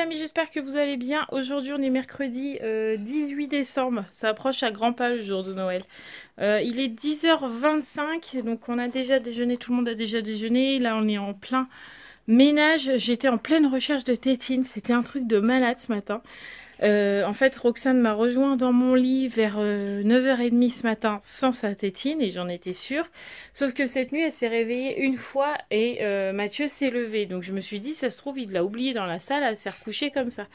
amis, j'espère que vous allez bien. Aujourd'hui on est mercredi 18 décembre, ça approche à grands pas le jour de Noël. Il est 10h25, donc on a déjà déjeuné, tout le monde a déjà déjeuné. Là on est en plein ménage, j'étais en pleine recherche de tétine, c'était un truc de malade ce matin. En fait, Roxane m'a rejoint dans mon lit vers 9h30 ce matin sans sa tétine et j'en étais sûre. Sauf que cette nuit, elle s'est réveillée une fois et Mathieu s'est levé. Donc je me suis dit, ça se trouve, il l'a oublié dans la salle, elle s'est recouchée comme ça.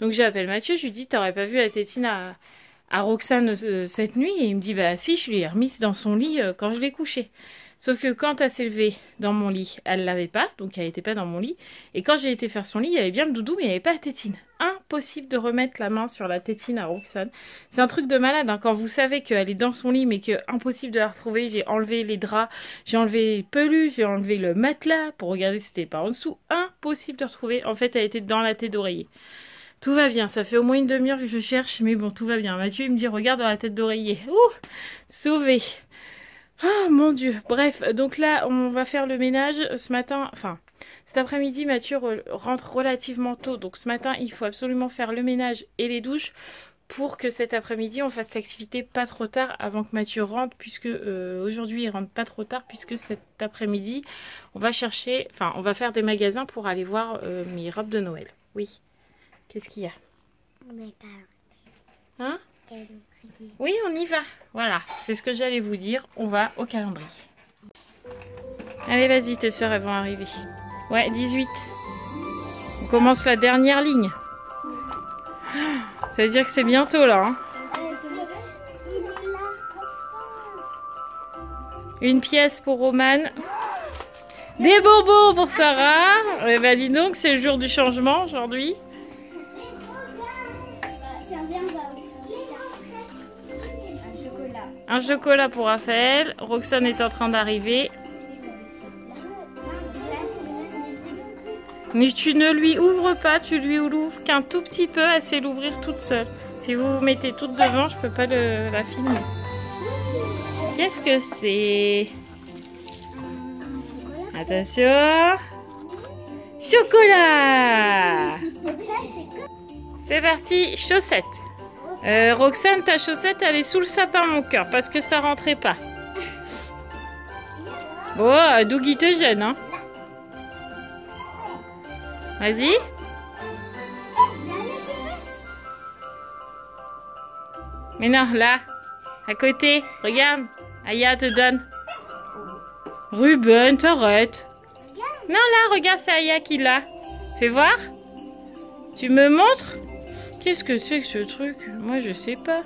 Donc j'appelle Mathieu, je lui dis, t'aurais pas vu la tétine à Roxane cette nuit? Et il me dit, bah si, je lui ai remise dans son lit quand je l'ai couchée. Sauf que quand elle s'est levée dans mon lit, elle l'avait pas, donc elle n'était pas dans mon lit. Et quand j'ai été faire son lit, il y avait bien le doudou, mais il n'y avait pas la tétine. Impossible de remettre la main sur la tétine à Roxane. C'est un truc de malade, hein. Quand vous savez qu'elle est dans son lit, mais que impossible de la retrouver, j'ai enlevé les draps, j'ai enlevé les peluches, j'ai enlevé le matelas pour regarder si c'était pas en dessous. Impossible de retrouver. En fait, elle était dans la tête d'oreiller. Tout va bien, ça fait au moins une demi-heure que je cherche, mais bon, tout va bien. Mathieu, il me dit, regarde dans la tête d'oreiller. Ouh, sauvé. Oh mon Dieu. Bref, donc là, on va faire le ménage ce matin. Enfin, cet après-midi, Mathieu rentre relativement tôt. Donc ce matin, il faut absolument faire le ménage et les douches pour que cet après-midi, on fasse l'activité pas trop tard avant que Mathieu rentre. Puisque aujourd'hui, il rentre pas trop tard. Puisque cet après-midi, on va chercher... Enfin, on va faire des magasins pour aller voir mes robes de Noël. Oui. Qu'est-ce qu'il y a? Hein? Oui, on y va. Voilà, c'est ce que j'allais vous dire. On va au calendrier. Allez, vas-y, tes sœurs, elles vont arriver. Ouais, 18. On commence la dernière ligne. Ça veut dire que c'est bientôt, là. Hein. Une pièce pour Romane. Des bonbons pour Sarah. Eh ben, dis donc, c'est le jour du changement, aujourd'hui. Un chocolat pour Raphaël. Roxane est en train d'arriver. Mais tu ne lui ouvres pas, tu lui ouvres qu'un tout petit peu. Elle sait l'ouvrir toute seule. Si vous vous mettez toute devant, je peux pas la filmer. Qu'est-ce que c'est? Attention. Chocolat. C'est parti, chaussettes. Roxane, ta chaussette, elle est sous le sapin, mon cœur, parce que ça rentrait pas. Oh, Dougie te gêne, hein. Vas-y. Mais non, là, à côté, regarde. Aya te donne. Ruben, t'arrêtes. Non, là, regarde, c'est Aya qui l'a. Fais voir. Tu me montres? Qu'est-ce que c'est que ce truc? Moi, je sais pas.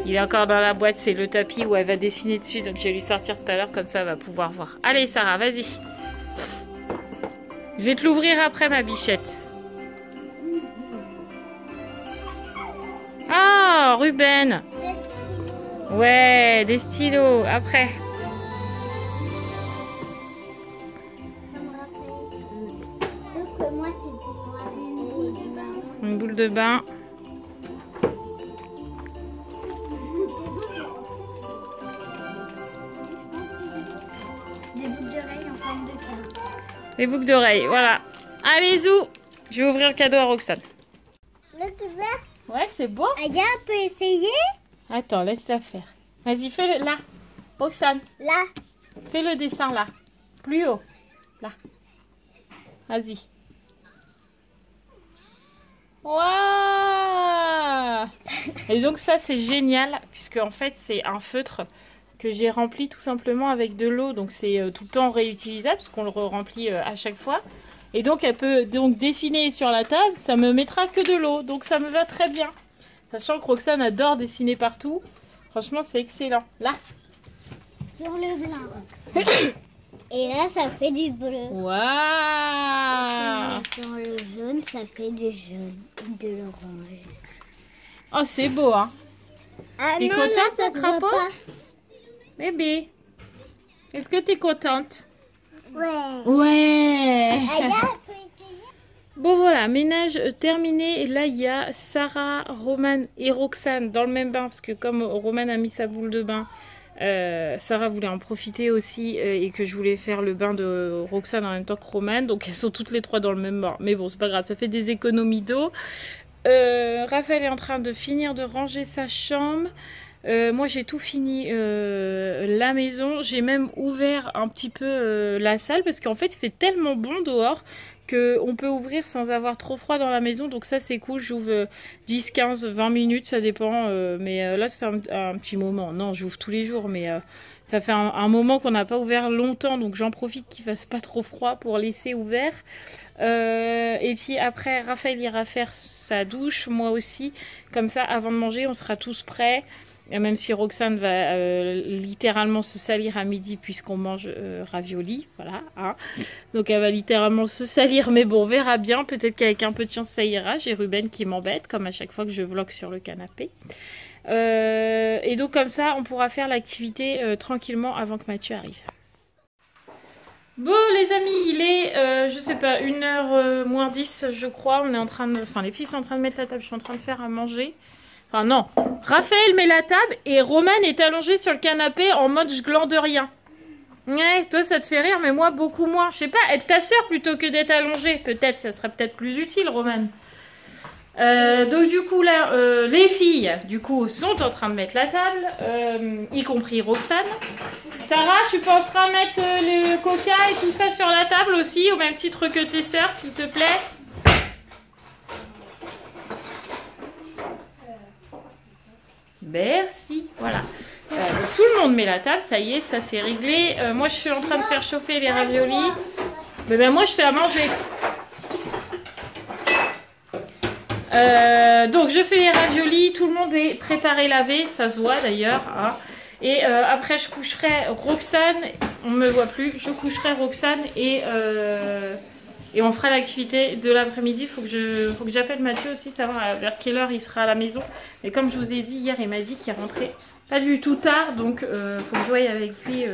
Il est encore dans la boîte, c'est le tapis où elle va dessiner dessus. Donc, je vais lui sortir tout à l'heure, comme ça, elle va pouvoir voir. Allez, Sarah, vas-y. Je vais te l'ouvrir après, ma bichette. Oh, Ruben. Ouais, des stylos. Après. Une boule de bain. Les boucles d'oreilles, voilà. Allez, Zou. Je vais ouvrir le cadeau à Roxane. Ouais, c'est beau. Aya peut essayer? Attends, laisse-la faire. Vas-y, fais-le là. Roxane. Là. Fais le dessin là. Plus haut. Là. Vas-y. Waouh! Et donc ça, c'est génial, puisque en fait, c'est un feutre que j'ai rempli tout simplement avec de l'eau. Donc c'est tout le temps réutilisable, parce qu'on le remplit à chaque fois. Et donc elle peut donc dessiner sur la table, ça me mettra que de l'eau. Donc ça me va très bien. Sachant que Roxane adore dessiner partout. Franchement, c'est excellent. Là. Sur le blanc. Et là, ça fait du bleu. Waouh! Sur le jaune, ça fait du jaune, de l'orange. Oh, c'est beau, hein? Ah T'es non, contente, là, ça notre se voit rapport? pas. Bébé, est-ce que t'es contente? Ouais. Ouais! Aya peut essayer? Bon voilà, ménage terminé. Et là, il y a Sarah, Romane et Roxane dans le même bain. Parce que comme Romane a mis sa boule de bain, Sarah voulait en profiter aussi et que je voulais faire le bain de Roxane en même temps que Romane. Donc elles sont toutes les trois dans le même bain. Mais bon, c'est pas grave, ça fait des économies d'eau. Raphaël est en train de finir de ranger sa chambre. Moi j'ai tout fini la maison. J'ai même ouvert un petit peu la salle parce qu'en fait il fait tellement bon dehors qu'on peut ouvrir sans avoir trop froid dans la maison. Donc ça c'est cool, j'ouvre 10, 15, 20 minutes, ça dépend. Mais là ça fait un petit moment. Non, j'ouvre tous les jours, mais ça fait un moment qu'on n'a pas ouvert longtemps. Donc j'en profite qu'il fasse pas trop froid pour laisser ouvert. Et puis après Raphaël ira faire sa douche, moi aussi. Comme ça avant de manger on sera tous prêts. Et même si Roxane va littéralement se salir à midi puisqu'on mange ravioli, voilà. Hein. Donc elle va littéralement se salir, mais bon, on verra bien. Peut-être qu'avec un peu de chance ça ira. J'ai Ruben qui m'embête, comme à chaque fois que je vlog sur le canapé. Et donc comme ça, on pourra faire l'activité tranquillement avant que Mathieu arrive. Bon les amis, il est, je sais pas, 1h moins 10 je crois. On est en train de, enfin les filles sont en train de mettre la table, je suis en train de faire à manger. Enfin non, Raphaël met la table et Romane est allongée sur le canapé en mode je glande rien. Ouais, toi ça te fait rire, mais moi beaucoup moins. Je sais pas, être ta soeur plutôt que d'être allongée. Peut-être, ça serait peut-être plus utile, Romane. Donc du coup là, les filles du coup sont en train de mettre la table, y compris Roxane. Sarah, tu penseras mettre le coca et tout ça sur la table aussi, au même titre que tes sœurs, s'il te plaît. Merci, voilà. Tout le monde met la table, ça y est, ça c'est réglé. Moi je suis en train de faire chauffer les raviolis. Mais ben moi je fais à manger. Donc je fais les raviolis, tout le monde est préparé, lavé, ça se voit d'ailleurs. Hein. Et après je coucherai Roxane, on ne me voit plus, je coucherai Roxane et on fera l'activité de l'après-midi. Faut que j'appelle Mathieu aussi, savoir vers quelle heure il sera à la maison. Mais comme je vous ai dit hier, il m'a dit qu'il rentrait pas du tout tard. Donc faut que je voie avec lui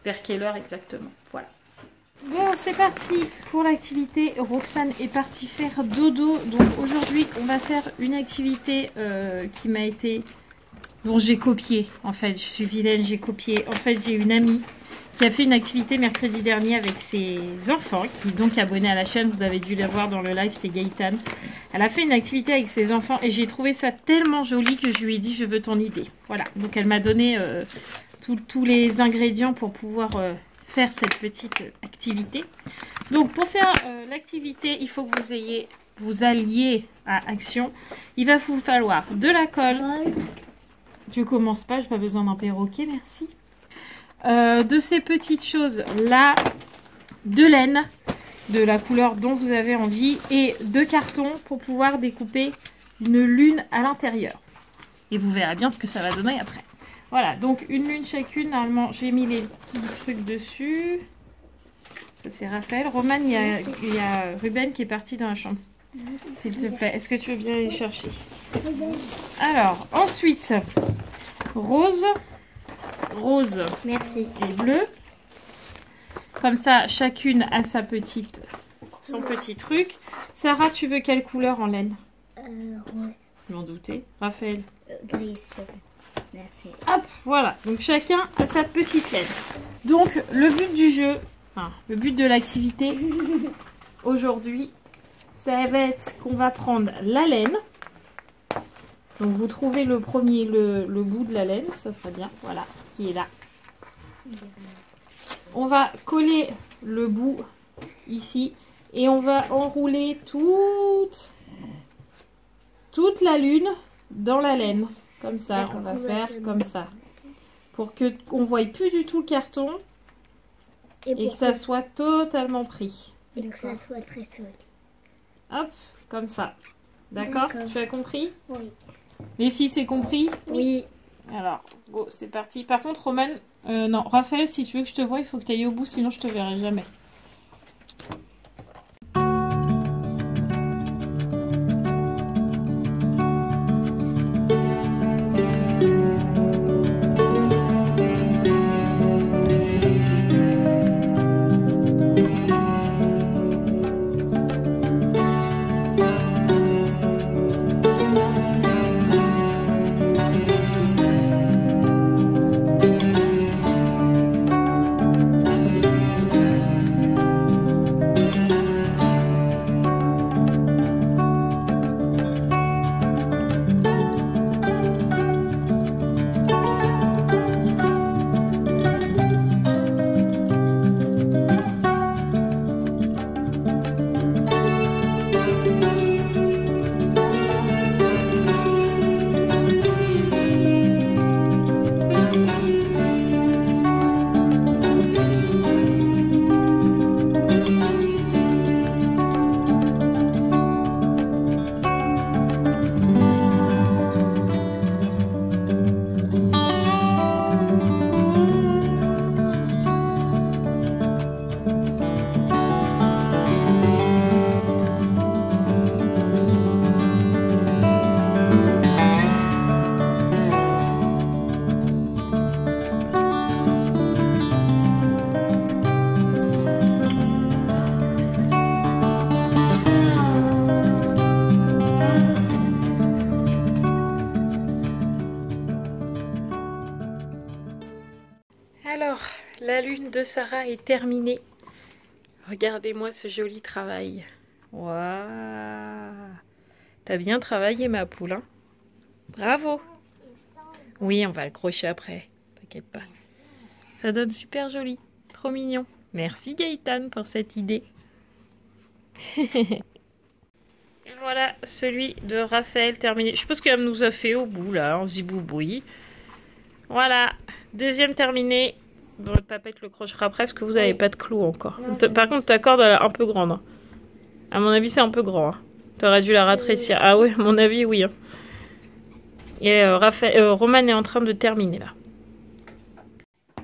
vers quelle heure exactement. Voilà. Bon, c'est parti pour l'activité. Roxane est partie faire dodo. Donc aujourd'hui, on va faire une activité qui m'a été... dont j'ai copié. En fait, je suis vilaine, j'ai copié. En fait, j'ai une amie qui a fait une activité mercredi dernier avec ses enfants, qui est donc abonnée à la chaîne, vous avez dû les voir dans le live, c'est Gaëtan. Elle a fait une activité avec ses enfants et j'ai trouvé ça tellement joli que je lui ai dit je veux ton idée. Voilà, donc elle m'a donné tous les ingrédients pour pouvoir faire cette petite activité. Donc pour faire l'activité, il faut que vous alliez à action. Il va vous falloir de la colle. Tu commences pas, j'ai pas besoin d'un perroquet, merci. De ces petites choses là, de laine de la couleur dont vous avez envie et de carton pour pouvoir découper une lune à l'intérieur et vous verrez bien ce que ça va donner après. Voilà, donc une lune chacune. Normalement j'ai mis les petits trucs dessus. Ça c'est Raphaël. Romane, il y a Ruben qui est parti dans la chambre, s'il te plaît. Est-ce que tu veux bien aller chercher? Alors ensuite rose, merci, et bleu. Comme ça, chacune a son petit truc. Sarah, tu veux quelle couleur en laine? Rose. Je m'en doutais. Raphaël? Gris, s'il te plaît. Merci. Hop, voilà. Donc chacun a sa petite laine. Donc le but du jeu, enfin, le but de l'activité aujourd'hui, ça va être qu'on va prendre la laine. Donc vous trouvez le premier, le bout de la laine, ça sera bien, voilà, qui est là. On va coller le bout ici et on va enrouler toute la lune dans la laine. Comme ça, on va faire comme ça. Pour qu'on ne voie plus du tout le carton et que ça soit totalement pris. Et que ça soit très solide. Hop, comme ça. D'accord? Tu as compris? Oui. Les filles, c'est compris? Oui. Alors, go, c'est parti. Par contre, Romane, non, Raphaël, si tu veux que je te voie, il faut que tu ailles au bout, sinon je te verrai jamais. Alors, la lune de Sarah est terminée. Regardez-moi ce joli travail. Waouh! T'as bien travaillé, ma poule, hein? Bravo! Oui, on va le crocher après. T'inquiète pas. Ça donne super joli. Trop mignon. Merci Gaëtan pour cette idée. Et voilà celui de Raphaël terminé. Je pense qu'elle nous a fait au bout là, en zibouboui. Voilà, deuxième terminé. Bon, le papette le crochera après parce que vous n'avez pas de clous encore. Par contre, ta corde elle est un peu grande. Hein. À mon avis, c'est un peu grand. Hein. T'aurais dû la rétrécir. Ah oui, à mon avis, oui. Hein. Et Roman est en train de terminer là.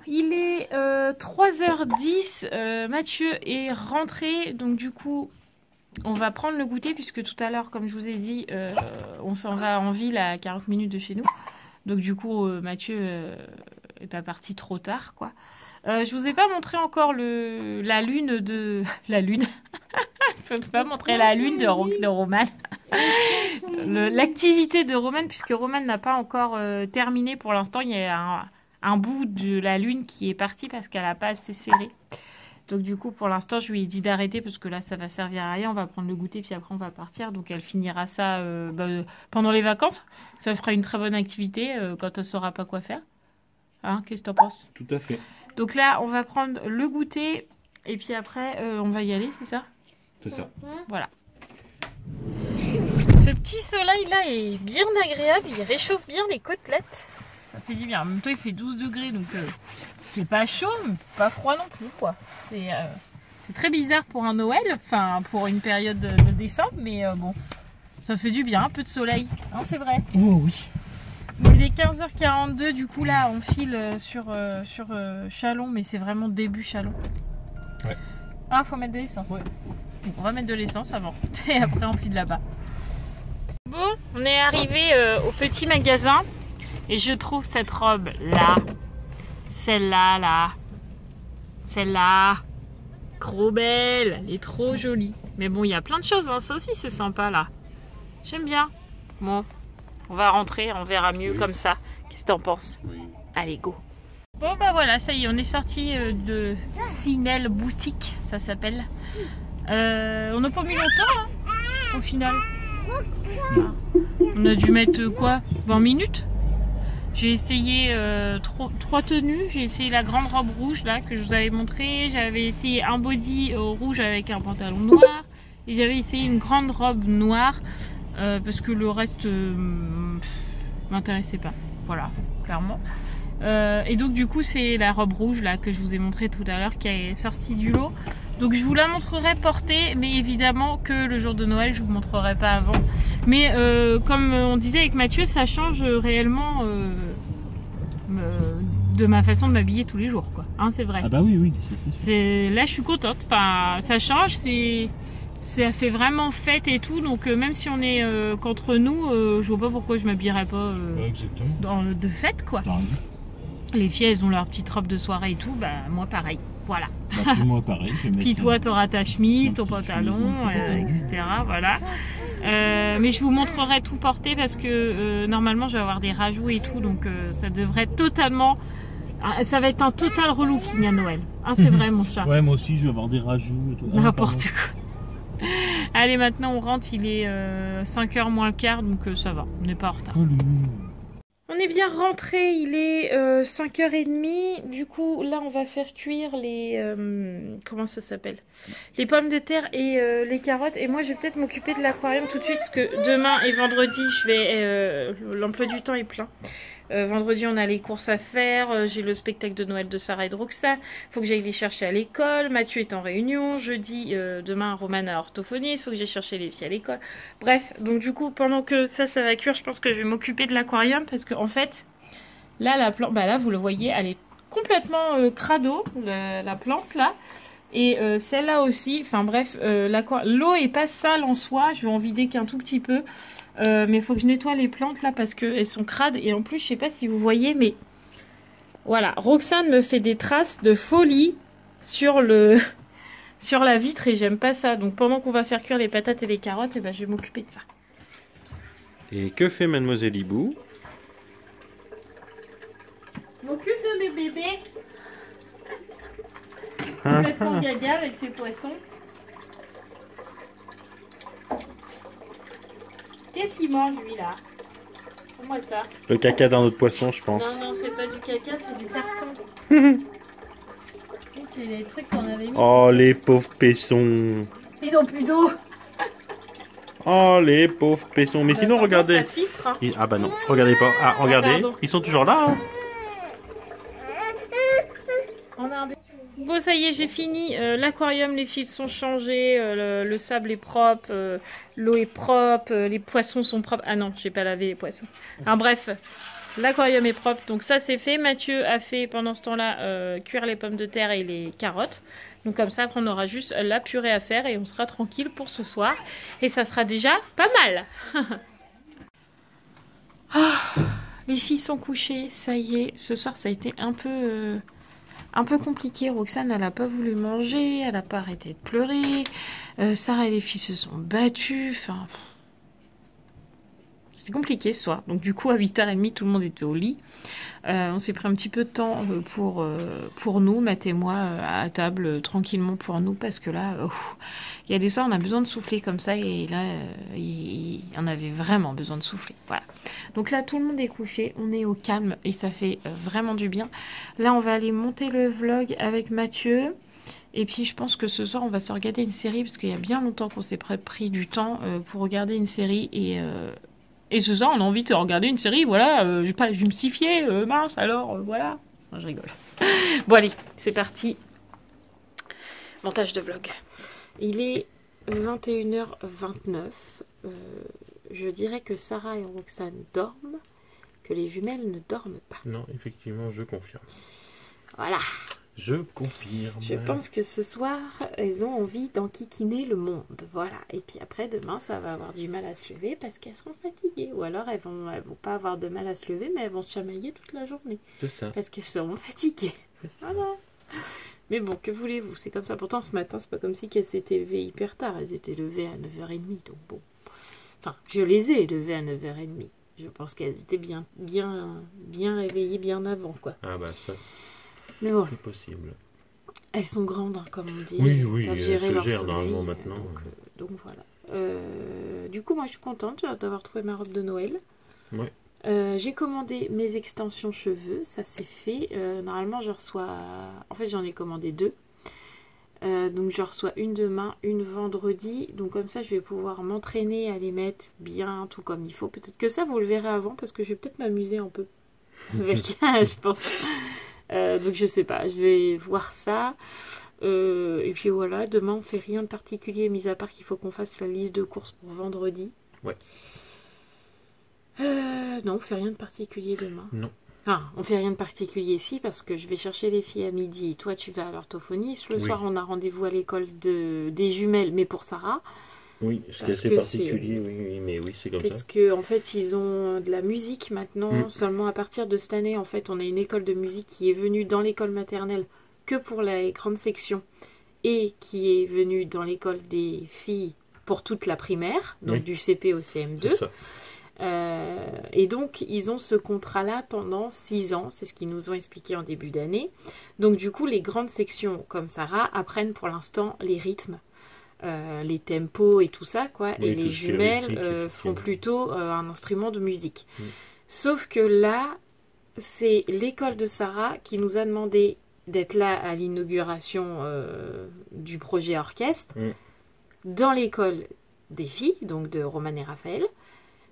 Il est 3h10. Mathieu est rentré. Donc du coup, on va prendre le goûter puisque tout à l'heure, comme je vous ai dit, on s'en va en ville à 40 minutes de chez nous. Donc du coup, Mathieu est pas parti trop tard, quoi. Je vous ai pas montré encore la lune de... La lune. Je peux pas montrer la lune de Roman. L'activité de Roman, puisque Roman n'a pas encore terminé pour l'instant. Il y a un bout de la lune qui est parti parce qu'elle n'a pas assez serré. Donc du coup, pour l'instant, je lui ai dit d'arrêter parce que là, ça va servir à rien. On va prendre le goûter, puis après, on va partir. Donc elle finira ça pendant les vacances. Ça fera une très bonne activité quand elle ne saura pas quoi faire. Hein, qu'est-ce que tu en penses? Tout à fait. Donc là, on va prendre le goûter et puis après, on va y aller, c'est ça? C'est ça. Voilà. Ce petit soleil-là est bien agréable. Il réchauffe bien les côtelettes. Ça fait du bien. En même temps, il fait 12 degrés, donc c'est pas chaud, mais pas froid non plus, quoi. C'est très bizarre pour un Noël, enfin pour une période de décembre, mais bon, ça fait du bien, un peu de soleil, hein, c'est vrai. Oh oui. Il est 15h42, du coup là on file sur Châlons, mais c'est vraiment début Châlons. Ouais. Ah, faut mettre de l'essence. Ouais. On va mettre de l'essence avant, et après on file là-bas. Bon, on est arrivé au petit magasin, et je trouve cette robe là, celle-là, là, celle-là, trop belle, elle est trop jolie. Mais bon, il y a plein de choses, hein. Ça aussi c'est sympa là. J'aime bien. Bon. On va rentrer, on verra mieux comme ça. Qu'est-ce que t'en penses? Oui. Allez, go. Bon, bah voilà, ça y est, on est sorti de Sinel Boutique, ça s'appelle. On n'a pas mis longtemps, hein, au final. On a dû mettre quoi? 20 minutes? J'ai essayé 3 tenues. J'ai essayé la grande robe rouge, là, que je vous avais montré. J'avais essayé un body rouge avec un pantalon noir. Et j'avais essayé une grande robe noire. Parce que le reste m'intéressait pas, voilà, clairement. Et donc du coup c'est la robe rouge là que je vous ai montré tout à l'heure qui est sortie du lot. Donc je vous la montrerai portée, mais évidemment que le jour de Noël je vous montrerai pas avant. Mais comme on disait avec Mathieu, ça change réellement de ma façon de m'habiller tous les jours, quoi. Hein, c'est vrai. Ah bah oui, oui. Là je suis contente, enfin ça change, ça fait vraiment fête et tout, donc même si on est qu'entre nous, je vois pas pourquoi je m'habillerais pas de fête, quoi. Les filles, elles ont leur petite robe de soirée et tout, bah moi pareil, voilà. Bah, moi pareil. Puis toi, t'auras ta chemise, ton pantalon, etc. Voilà. Mais je vous montrerai tout porté parce que normalement je vais avoir des rajouts et tout, donc ça devrait totalement... Ça va être un total relooking à Noël. Hein, c'est vrai, mon chat. Ouais, moi aussi, je vais avoir des rajouts et tout. N'importe quoi. Allez, maintenant on rentre, il est 5h moins le quart, donc ça va, on n'est pas en retard. On est bien rentré, il est 5h30. Du coup, là on va faire cuire les... comment ça s'appelle? Les pommes de terre et les carottes. Et moi je vais peut-être m'occuper de l'aquarium tout de suite, parce que demain et vendredi, l'emploi du temps est plein. Vendredi on a les courses à faire, j'ai le spectacle de Noël de Sarah et de Roxane, faut que j'aille les chercher à l'école, Mathieu est en réunion, jeudi demain Roman a orthophoniste, faut que j'aille chercher les filles à l'école, bref, donc du coup pendant que ça va cuire, je pense que je vais m'occuper de l'aquarium, parce que en fait là la plante, bah là vous le voyez, elle est complètement crado, la plante là, et celle-là aussi, enfin bref, l'eau est pas sale en soi, je vais en vider qu'un tout petit peu. Mais il faut que je nettoie les plantes là parce qu'elles sont crades. Et en plus, je sais pas si vous voyez, mais voilà, Roxane me fait des traces de folie sur la vitre et j'aime pas ça. Donc pendant qu'on va faire cuire les patates et les carottes, eh ben, je vais m'occuper de ça. Et que fait Mademoiselle Hibou? Je m'occupe de mes bébés. complètement gaga avec ses poissons. Qu'est-ce qu'il mange lui là? Moi ça. Le caca d'un autre poisson, je pense. Non, non, c'est pas du caca, c'est du carton. C'est les trucs qu'on avait mis. Oh, les pauvres pessons. Ils ont plus d'eau. Oh, les pauvres pessons. Mais sinon, regardez. Ça filtre, hein. Ah bah non, regardez pas. Ah, regardez, pardon. ils sont toujours là. Hein. On a un... Bon, ça y est, j'ai fini. L'aquarium, les fils sont changés. Le sable est propre. L'eau est propre. Les poissons sont propres. Ah non, j'ai pas lavé les poissons. Alors, bref, l'aquarium est propre. Donc, ça, c'est fait. Mathieu a fait pendant ce temps-là cuire les pommes de terre et les carottes. Donc, comme ça, après, on aura juste la purée à faire et on sera tranquille pour ce soir. Et ça sera déjà pas mal. Les filles sont couchées. Ça y est, ce soir, ça a été un peu compliqué. Roxane, elle n'a pas voulu manger, elle n'a pas arrêté de pleurer. Sarah et les filles se sont battues. Enfin, c'était compliqué ce soir. Donc du coup, à 8h30, tout le monde était au lit. On s'est pris un petit peu de temps pour nous, Matt et moi, à table, tranquillement pour nous, parce que là, il y a des soirs, on a besoin de souffler comme ça, et là, on avait vraiment besoin de souffler. Voilà. Donc là, tout le monde est couché, on est au calme, et ça fait vraiment du bien. Là, on va aller monter le vlog avec Mathieu. Et puis, je pense que ce soir, on va se regarder une série, parce qu'il y a bien longtemps qu'on s'est pris du temps pour regarder une série, et ce soir, on a envie de regarder une série, voilà, je vais me sifier, mince, alors, voilà. Non, je rigole. Bon, allez, c'est parti. Montage de vlog. Il est 21h29. Je dirais que Sarah et Roxane dorment, que les jumelles ne dorment pas. Non, effectivement, je confirme. Voilà. Je confirme. Je pense que ce soir, elles ont envie d'enquiquiner le monde. Voilà. Et puis après, demain, ça va avoir du mal à se lever parce qu'elles seront fatiguées. Ou alors, elles vont pas avoir de mal à se lever, mais elles vont se chamailler toute la journée. C'est ça. Parce qu'elles seront fatiguées. Voilà. Mais bon, que voulez-vous? C'est comme ça. Pourtant, ce matin, c'est pas comme si qu'elles s'étaient levées hyper tard. Elles étaient levées à 9h30. Donc bon. Enfin, je les ai levées à 9h30. Je pense qu'elles étaient bien réveillées bien avant, quoi. Ah bah ça, mais bon, c'est possible. Elles sont grandes, hein, comme on dit. Oui, oui, savent elles gérer se leur gèrent sommeil, normalement maintenant. Donc voilà. Du coup, moi, je suis contente d'avoir trouvé ma robe de Noël. Ouais. J'ai commandé mes extensions cheveux. Ça, c'est fait. Normalement, je reçois... En fait, j'en ai commandé 2. Donc, je reçois une demain, une vendredi. Donc, comme ça, je vais pouvoir m'entraîner à les mettre bien, tout comme il faut. Peut-être que ça, vous le verrez avant, parce que je vais peut-être m'amuser un peu avec, je pense. Donc je sais pas, je vais voir ça. Et puis voilà, demain on fait rien de particulier, mis à part qu'il faut qu'on fasse la liste de courses pour vendredi. Ouais. Non, on fait rien de particulier demain. Non. Enfin, on fait rien de particulier ici parce que je vais chercher les filles à midi. Toi, tu vas à l'orthophoniste. Le soir, on a rendez-vous à l'école des jumelles, mais pour Sarah. Oui, c'est assez particulier, oui, mais oui, c'est comme ça. Parce que en fait, ils ont de la musique maintenant, seulement à partir de cette année. En fait, on a une école de musique qui est venue dans l'école maternelle que pour les grandes sections et qui est venue dans l'école des filles pour toute la primaire, donc du CP au CM2. C'est ça. Et donc, ils ont ce contrat-là pendant 6 ans, c'est ce qu'ils nous ont expliqué en début d'année. Donc, du coup, les grandes sections, comme Sarah, apprennent pour l'instant les rythmes. Les tempos et tout ça, quoi. Oui, et les jumelles font plutôt un instrument de musique. Sauf que là, c'est l'école de Sarah qui nous a demandé d'être là à l'inauguration du projet orchestre dans l'école des filles, donc de Romane et Raphaël.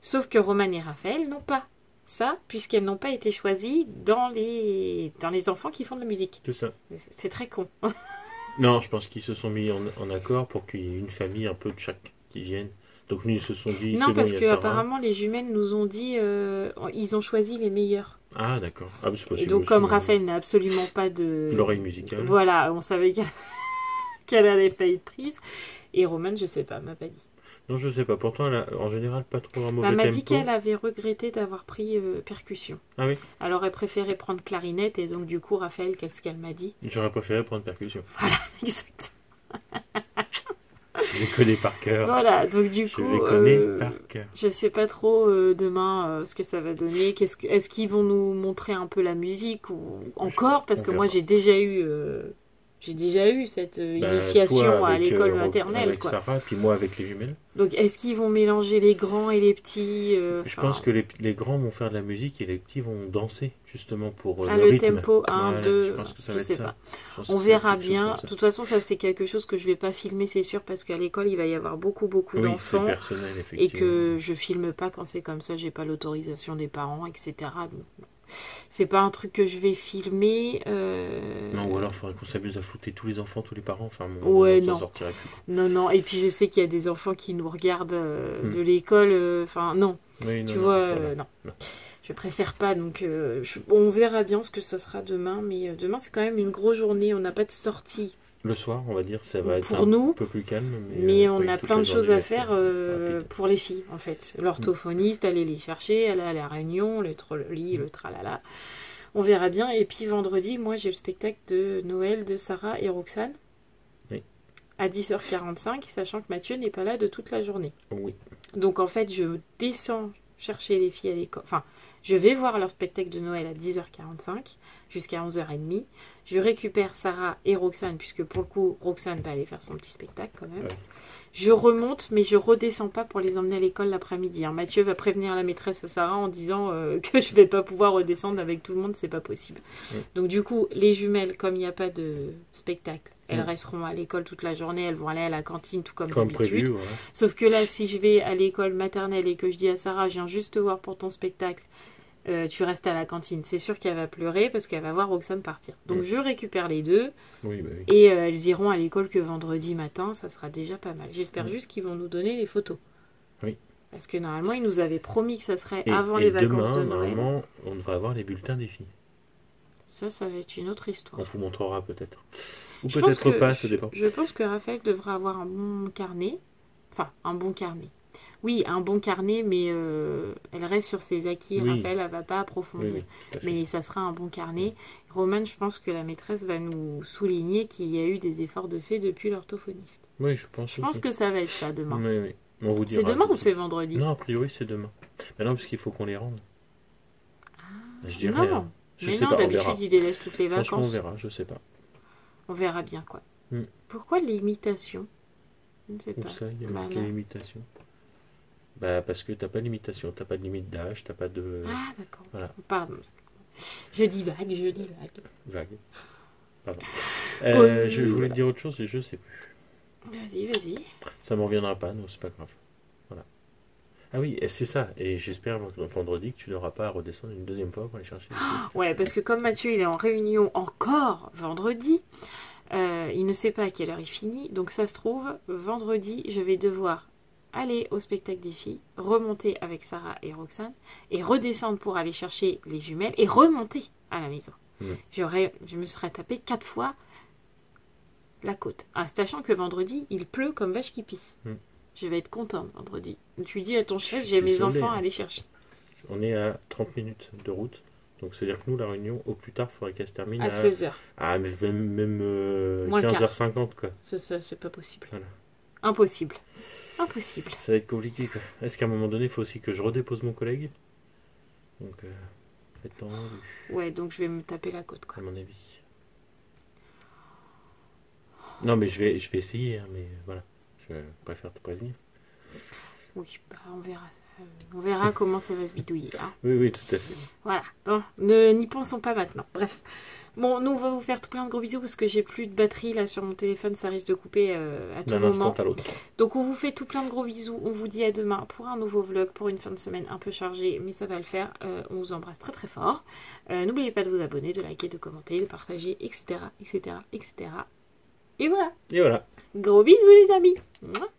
Sauf que Romane et Raphaël n'ont pas ça, puisqu'elles n'ont pas été choisies dans les enfants qui font de la musique. C'est ça. C'est très con. Non, je pense qu'ils se sont mis en accord pour qu'il y ait une famille un peu de chaque qui vienne. Donc nous, ils se sont dit... Non, parce qu'apparemment, les jumelles nous ont dit... ils ont choisi les meilleurs. Ah, d'accord. Ah, c'est possible. Et donc, comme Raphaël n'a absolument pas de... l'oreille musicale. Voilà, on savait qu'elle allait pas être prise. Et Romane, je sais pas, m'a pas dit. Non, je sais pas. Pourtant, elle a en général pas trop un mauvais tempo. Elle m'a dit qu'elle avait regretté d'avoir pris percussion. Ah oui. Alors, elle préférait prendre clarinette. Et donc, du coup, Raphaël, qu'est-ce qu'elle m'a dit? J'aurais préféré prendre percussion. Voilà, exactement. Je les connais par cœur. Voilà, donc du coup, je les connais par cœur. Je sais pas trop demain ce que ça va donner. Est-ce qu'ils vont nous montrer un peu la musique ou encore? Parce que moi, j'ai déjà eu J'ai déjà eu cette Bah, initiation toi, à avec, l'école maternelle, avec quoi. Sarah, puis moi avec les jumelles. Donc, est-ce qu'ils vont mélanger les grands et les petits Je pense que les grands vont faire de la musique et les petits vont danser, justement, pour Ah, le le rythme. tempo, 1, Voilà, 2, je pense que ça je va être sais ça. pas. Je pense On que ça va être verra quelque chose bien. comme De ça. toute façon, ça, c'est quelque chose que je vais pas filmer, c'est sûr, parce qu'à l'école, il va y avoir beaucoup Oui, c'est d'enfants. personnel, Et effectivement. que je filme pas quand c'est comme ça, j'ai pas l'autorisation des parents, etc. Donc, c'est pas un truc que je vais filmer. Non, ou alors il faudrait qu'on s'amuse à flouter tous les enfants, tous les parents. Enfin, Ouais, ça non. sortirait plus. Non, non. Et puis je sais qu'il y a des enfants qui nous regardent Hmm. de l'école. Enfin, non. Oui, non, Tu non, vois, voilà. non. Non. Je préfère pas. Donc, on verra bien ce que ce sera demain. Mais demain, c'est quand même une grosse journée. On n'a pas de sortie. Le soir, on va dire, ça va être Pour un nous, peu plus calme. Mais on oui, a toute plein la de choses journée à va être faire rapide. pour les filles, en fait. L'orthophoniste, aller les chercher, aller à la réunion, le trolli, le tralala. On verra bien. Et puis vendredi, moi, j'ai le spectacle de Noël de Sarah et Roxane. Oui. À 10h45, sachant que Mathieu n'est pas là de toute la journée. Oui. Donc, en fait, je descends chercher les filles à l'école. Enfin, je vais voir leur spectacle de Noël à 10h45 jusqu'à 11h30. Je récupère Sarah et Roxane, puisque pour le coup, Roxane va aller faire son petit spectacle quand même. Ouais. Je remonte, mais je redescends pas pour les emmener à l'école l'après-midi. Hein. Mathieu va prévenir la maîtresse à Sarah en disant que je vais pas pouvoir redescendre avec tout le monde, c'est pas possible. Donc du coup, les jumelles, comme il n'y a pas de spectacle, elles resteront à l'école toute la journée, elles vont aller à la cantine tout comme d'habitude. prévu, voilà. Sauf que là, si je vais à l'école maternelle et que je dis à Sarah, je viens juste te voir pour ton spectacle, tu restes à la cantine, c'est sûr qu'elle va pleurer parce qu'elle va voir Roxane partir. Donc je récupère les deux Oui, bah oui. et elles iront à l'école que vendredi matin, ça sera déjà pas mal. J'espère juste qu'ils vont nous donner les photos. Oui. Parce que normalement, ils nous avaient promis que ça serait Et, avant et les vacances demain, de Noël. normalement, on devrait avoir les bulletins des filles. Ça va être une autre histoire. On vous montrera peut-être. Ou Je pense peut-être que- pas, ça dépend. Je pense que Raphaël devrait avoir un bon carnet. Enfin, un bon carnet. Oui, un bon carnet, mais elle reste sur ses acquis. Oui. Raphaël, elle va pas Oui, approfondir. oui, tout à fait. Mais ça sera un bon carnet. Romane, je pense que la maîtresse va nous souligner qu'il y a eu des efforts de fait depuis l'orthophoniste. Oui, je pense Je pense aussi. que ça va être ça demain. Oui, oui. On vous C'est dira demain tout ou de c'est suite. vendredi? Non, a priori, c'est demain. Mais non, parce qu'il faut qu'on les rende. Je dirais. non. hein. Je Mais sais non, pas, on verra. d'habitude, il les laisse toutes les Franchement, on vacances. verra, je sais pas. On verra bien, quoi. Hmm. Pourquoi l'imitation? Je ne sais Où pas. ça, il y a Bah, marqué là. l'imitation. Bah, parce que t'as pas d'imitation, t'as pas de limite d'âge, t'as pas de. Ah, d'accord. Voilà. Pardon. Je dis vague. Vague. Pardon. Oui, Je voulais voilà. te dire autre chose et je sais plus. Vas-y. Ça m'en reviendra pas, non, c'est pas grave. Voilà. Ah oui, et c'est ça. Et j'espère vendredi que tu n'auras pas à redescendre une deuxième fois pour aller chercher les filles. Ouais, parce que comme Mathieu, il est en réunion encore vendredi, il ne sait pas à quelle heure il finit. Donc ça se trouve, vendredi, je vais devoir aller au spectacle des filles, remonter avec Sarah et Roxane, et redescendre pour aller chercher les jumelles, et remonter à la maison. Je me serais tapé 4 fois la côte. Ah, sachant que vendredi, il pleut comme vache qui pisse. Je vais être contente vendredi. Tu dis à ton chef, j'ai mes Désolé. enfants à aller chercher. On est à 30 minutes de route. Donc c'est-à-dire que nous, la réunion, au plus tard, il faudrait qu'elle se termine À à 16h. Ah, mais même Moins le quart. 15h50, quoi. Ça, c'est pas possible. Voilà. Impossible. Ça va être compliqué, quoi. Est-ce qu'à un moment donné, il faut aussi que je redépose mon collègue? Donc, être tendu, Ouais, donc je vais me taper la côte, à quoi. mon avis. Non, mais je vais essayer, hein, mais voilà. Je préfère te prévenir. Oui, bah, on verra ça. On verra comment ça va se bidouiller. Hein. Oui, oui, tout à fait. Voilà. Non, n'y pensons pas maintenant. Bref. Bon, nous, on va vous faire tout plein de gros bisous parce que j'ai plus de batterie là sur mon téléphone. Ça risque de couper à tout D'un moment. instant à l'autre. Donc, on vous fait tout plein de gros bisous. On vous dit à demain pour un nouveau vlog, pour une fin de semaine un peu chargée, mais ça va le faire. On vous embrasse très très fort. N'oubliez pas de vous abonner, de liker, de commenter, de partager, etc. etc., etc. Et voilà. Et voilà. Gros bisous les amis. Mouah.